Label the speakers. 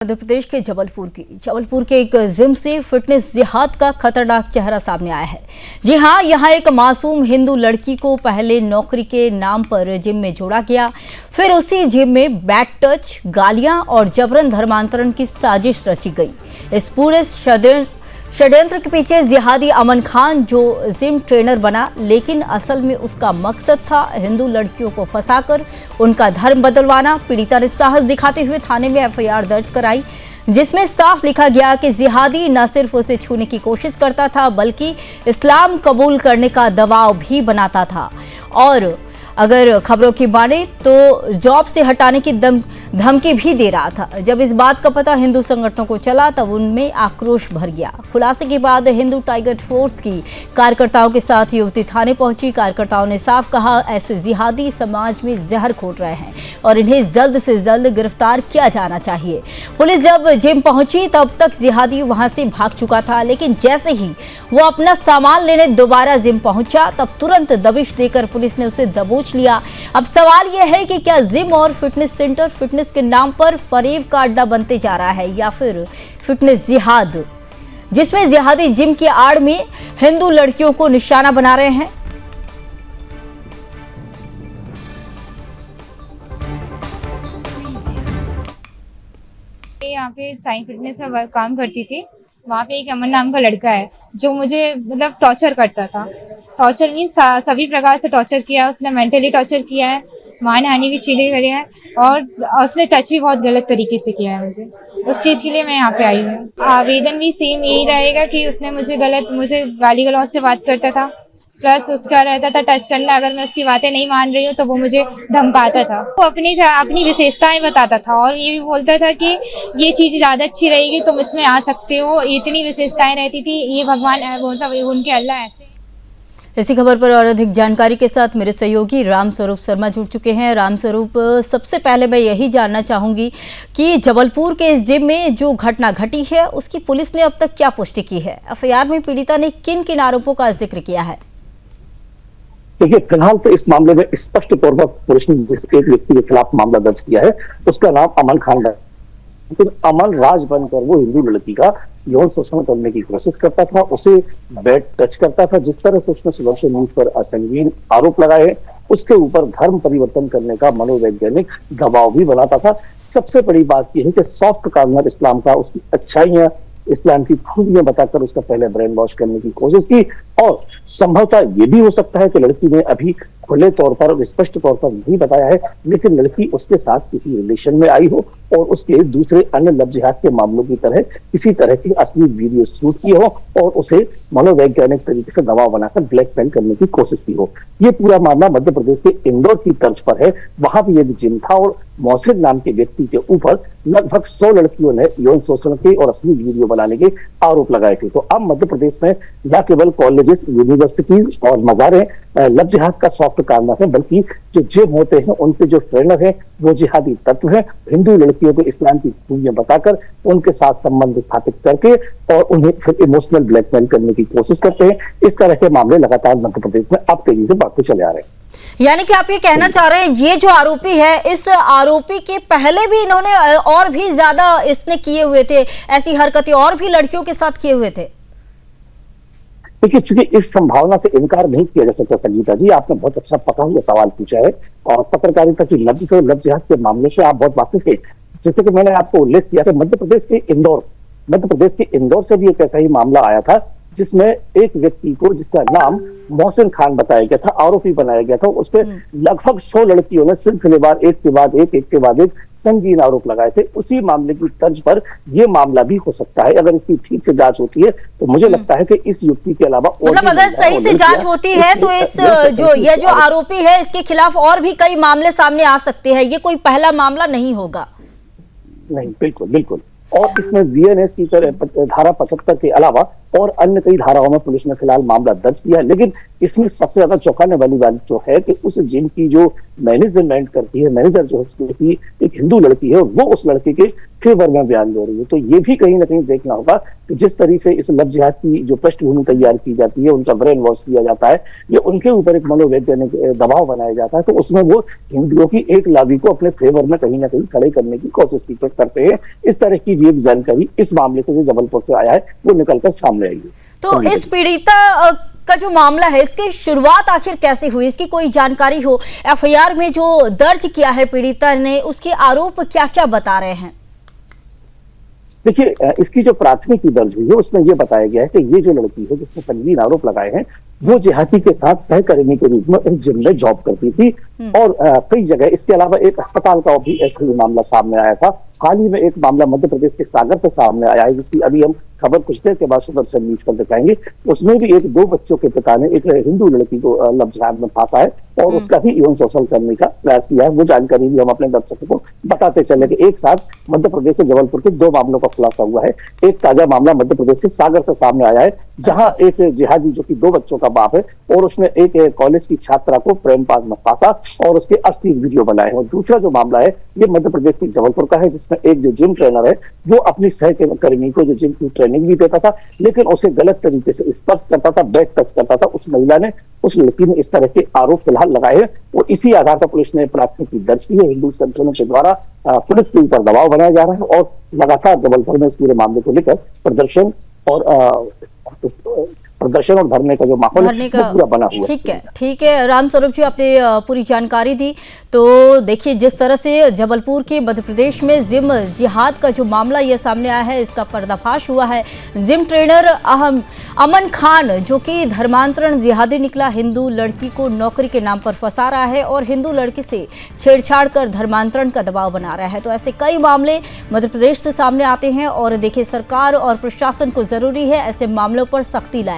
Speaker 1: मध्य प्रदेश के जबलपुर के एक जिम से फिटनेस जिहाद का खतरनाक चेहरा सामने आया है। जी हां, यहां एक मासूम हिंदू लड़की को पहले नौकरी के नाम पर जिम में जोड़ा गया, फिर उसी जिम में बैड टच, गालियां और जबरन धर्मांतरण की साजिश रची गई। इस पूरे षड्यंत्र के पीछे जिहादी अमन खान जो जिम ट्रेनर बना, लेकिन असल में उसका मकसद था हिंदू लड़कियों को फंसाकर उनका धर्म बदलवाना। पीड़िता ने साहस दिखाते हुए थाने में एफआईआर दर्ज कराई, जिसमें साफ लिखा गया कि जिहादी न सिर्फ उसे छूने की कोशिश करता था, बल्कि इस्लाम कबूल करने का दबाव भी बनाता था और अगर खबरों की माने तो जॉब से हटाने की धमकी भी दे रहा था। जब इस बात का पता हिंदू संगठनों को चला, तब उनमें आक्रोश भर गया। खुलासे के बाद हिंदू टाइगर फोर्स की कार्यकर्ताओं के साथ युवती थाने पहुंची। कार्यकर्ताओं ने साफ कहा, ऐसे जिहादी समाज में जहर घोट रहे हैं और इन्हें जल्द से जल्द गिरफ्तार किया जाना चाहिए। पुलिस जब जिम पहुंची तब तक जिहादी वहां से भाग चुका था, लेकिन जैसे ही वो अपना सामान लेने दोबारा जिम पहुंचा, तब तुरंत दबिश देकर पुलिस ने उसे दबोच लिया। अब सवाल यह है कि क्या जिम और फिटनेस सेंटर फिटनेस के नाम पर फरेब का अड्डा बनते जा रहा है, या फिर फिटनेस जिहाद, जिसमें जिहादी जिम की आड़ में हिंदू लड़कियों को निशाना बना रहे हैं।
Speaker 2: यहाँ पे साई फिटनेस का काम करती थी। वहाँ पे एक अमन नाम का लड़का है जो मुझे मतलब टॉर्चर करता था। टॉर्चर मीन्स सभी प्रकार से टॉर्चर किया है उसने। मेंटली टॉर्चर किया है, मानहानि भी चीजें करी है और उसने टच भी बहुत गलत तरीके से किया है मुझे। उस चीज के लिए मैं यहाँ पे आई हूँ। आवेदन भी सेम यही रहेगा कि उसने मुझे गाली गलौज से बात करता था, प्लस उसका रहता था टच करना। अगर मैं उसकी बातें नहीं मान रही हूँ तो वो मुझे धमकाता था। वो अपनी विशेषताएं बताता था और ये भी बोलता था कि ये चीज ज्यादा अच्छी रहेगी, तुम इसमें आ सकते हो। इतनी विशेषताएं रहती थी। ये भगवान बोलता उनके अल्लाह ऐसे।
Speaker 1: इसी खबर पर और अधिक जानकारी के साथ मेरे सहयोगी रामस्वरूप शर्मा जुड़ चुके हैं। रामस्वरूप, सबसे पहले मैं यही जानना चाहूंगी कि जबलपुर के इस जिम में जो घटना घटी है उसकी पुलिस ने अब तक क्या पुष्टि की है? एफआईआर में पीड़िता ने किन किन आरोपों का जिक्र किया है?
Speaker 3: देखिए, फिलहाल तो इस मामले में स्पष्ट तौर पर पुलिस ने जिस एक व्यक्ति के खिलाफ मामला दर्ज किया है उसका नाम अमन खान है। लेकिन अमन राज बनकर वो हिंदू लड़की का यौन शोषण करने की कोशिश करता था, उसे बैड टच करता था। जिस तरह से उसने सोशल मीडिया पर असंगीन आरोप लगाए हैं, उसके ऊपर धर्म परिवर्तन करने का मनोवैज्ञानिक दबाव भी बनाता था। सबसे बड़ी बात यह है कि सॉफ्ट कॉर्नर इस्लाम का, उसकी अच्छाइयां, इस्लाम की खूबियां बताकर उसका पहले ब्रेन वॉश करने की कोशिश की। और संभवतः ये भी हो सकता है कि लड़की ने अभी खुले तौर पर और स्पष्ट तौर पर नहीं बताया है, लेकिन लड़की उसके साथ किसी रिलेशन में आई हो और उसके दूसरे अन्य लव जिहाद के मामलों की तरह किसी तरह की असली वीडियो शूट की हो और उसे मनोवैज्ञानिक तरीके से दबाव बनाकर ब्लैकमेल करने की कोशिश की हो। ये पूरा मामला मध्य प्रदेश के इंदौर की तर्ज पर है। वहां भी एक जिम था और मोहसिन नाम के व्यक्ति के ऊपर लगभग 100 लड़कियों ने यौन शोषण के और असली वीडियो बनाने के आरोप लगाए थे। तो अब मध्य प्रदेश में न केवल कॉलेजेस, यूनिवर्सिटीज और मजारें लव जिहाद का सॉफ्ट कॉर्नर है, बल्कि जो जिम होते हैं उनके जो ट्रेनर हैं वो जिहादी तत्व हैं। हिंदू लड़कियों को इस्लाम की खूबियां बताकर उनके साथ संबंध स्थापित करके और उन्हें फिर इमोशनल ब्लैकमेल करने की कोशिश करते हैं। इस तरह के मामले लगातार मध्य प्रदेश में अब तेजी से बढ़ते चले आ रहे हैं।
Speaker 1: यानी कि आप ये कहना चाह रहे हैं, ये जो आरोपी है, इस आरोपी के पहले भी इन्होंने और भी ज्यादा इसने किए हुए थे, ऐसी हरकतें और भी लड़कियों के साथ किए हुए थे?
Speaker 3: देखिए, चूंकि इस संभावना से इनकार नहीं किया जा सकता संगीता जी, आपने बहुत अच्छा पका हुआ सवाल पूछा है और पत्रकारिता की लफ्ज से लव जिहाद के मामले से आप बहुत वाकिफ है। जैसे कि मैंने आपको उल्लेख किया कि मध्य प्रदेश के इंदौर से भी एक ऐसा ही मामला आया था, जिसमें एक व्यक्ति को, जिसका नाम मोहसिन खान बताया गया था, आरोपी बनाया गया था। उस पर लगभग 100 लड़कियों ने सिलसिलेवार एक के बाद एक संगीन आरोप लगाए थे। उसी मामले की तर्ज पर यह मामला भी हो सकता है। अगर इसकी ठीक से जांच होती है तो मुझे लगता है कि इस युक्ति के अलावा
Speaker 1: मतलब अगर सही से जांच होती है तो इस जो आरोपी है इसके खिलाफ और भी कई मामले सामने आ सकते हैं। ये कोई पहला मामला नहीं होगा।
Speaker 3: नहीं, बिल्कुल। और इसमें वीएनएस की तरह धारा 75 के अलावा और अन्य कई धाराओं में पुलिस ने फिलहाल मामला दर्ज किया है। लेकिन इसमें सबसे ज्यादा चौंकाने वाली बात जो है कि उस जिम की जो मैनेजमेंट करती है, मैनेजर जो है की एक हिंदू लड़की है, वो उस लड़के के फेवर में बयान दे रही है। तो ये भी कहीं ना कहीं देखना होगा कि जिस तरीके से इस लव जिहाद की जो पृष्ठभूमि तैयार की जाती है, उनका ब्रेन वॉश किया जाता है, या उनके ऊपर एक मनोवैज्ञानिक दबाव बनाया जाता है, तो उसमें वो हिंदुओं की एक लावी को अपने फेवर में कहीं ना कहीं खड़े करने की कोशिश करते हैं। इस तरह की भी एक जानकारी इस मामले से जो जबलपुर से आया है वो निकलकर सामने आई है।
Speaker 1: तो इस पीड़िता का जो मामला है, इसकी शुरुआत आखिर कैसे हुई, इसकी कोई जानकारी हो? एफआईआर में जो दर्ज किया है पीड़िता ने, उसके आरोप क्या क्या बता रहे हैं?
Speaker 3: देखिए, इसकी जो प्राथमिकी दर्ज हुई है उसमें यह बताया गया है कि ये जो लड़की है जिसने संगीन आरोप लगाए हैं, वो जिहादी के साथ सहकर्मी के रूप में एक जिम में जॉब करती थी और कई जगह इसके अलावा एक अस्पताल का भी ऐसा ही मामला सामने आया था। हाल ही में एक मामला मध्य प्रदेश के सागर से सामने आया है, जिसकी अभी हम खबर कुछ देर के बाद सुदर्शन न्यूज पर दिखाएंगे। उसमें भी एक 2 बच्चों के पिता ने एक हिंदू लड़की को लव जिहाद में फांसा है और उसका भी यौन शोषण करने का प्रयास किया है। वो जानकारी भी हम अपने दर्शकों को बताते चले कि एक साथ मध्य प्रदेश से जबलपुर के 2 मामलों का खुलासा हुआ है। एक ताजा मामला मध्य प्रदेश के सागर से सामने आया है, जहां एक जिहादी जो कि 2 बच्चों का बाप है और उसने एक कॉलेज की छात्रा को प्रेम पास में फांसा और उसके अश्लील वीडियो बनाए हैं। और दूसरा जो मामला है ये मध्य प्रदेश के जबलपुर का है, जिसमें एक जो जिम ट्रेनर है वो अपनी सहकर्मी को जो जिम की ट्रेनिंग भी देता था, लेकिन उसे गलत तरीके से स्पर्श करता था, बैक टच करता था। उस महिला ने, उस लड़की ने इस तरह के आरोप फिलहाल लगाए हैं और इसी आधार पर पुलिस ने प्राथमिकी दर्ज की है। हिंदू संगठनों के द्वारा पुलिस के ऊपर दबाव बनाया जा रहा है और लगातार जबलपुर में इस पूरे मामले को लेकर प्रदर्शन और धरने का जो माहौल है वो पूरा बना हुआ है।
Speaker 1: ठीक है रामस्वरूप जी, आपने पूरी जानकारी दी। तो देखिए, जिस तरह से जबलपुर के मध्य प्रदेश में जिम जिहाद का जो मामला ये सामने आया है, इसका पर्दाफाश हुआ है। जिम ट्रेनर अमन खान जो कि धर्मांतरण जिहादी निकला, हिंदू लड़की को नौकरी के नाम पर फंसा रहा है और हिंदू लड़की से छेड़छाड़ कर धर्मांतरण का दबाव बना रहा है। तो ऐसे कई मामले मध्य प्रदेश से सामने आते हैं और देखिए, सरकार और प्रशासन को जरूरी है ऐसे मामलों पर सख्ती लाए।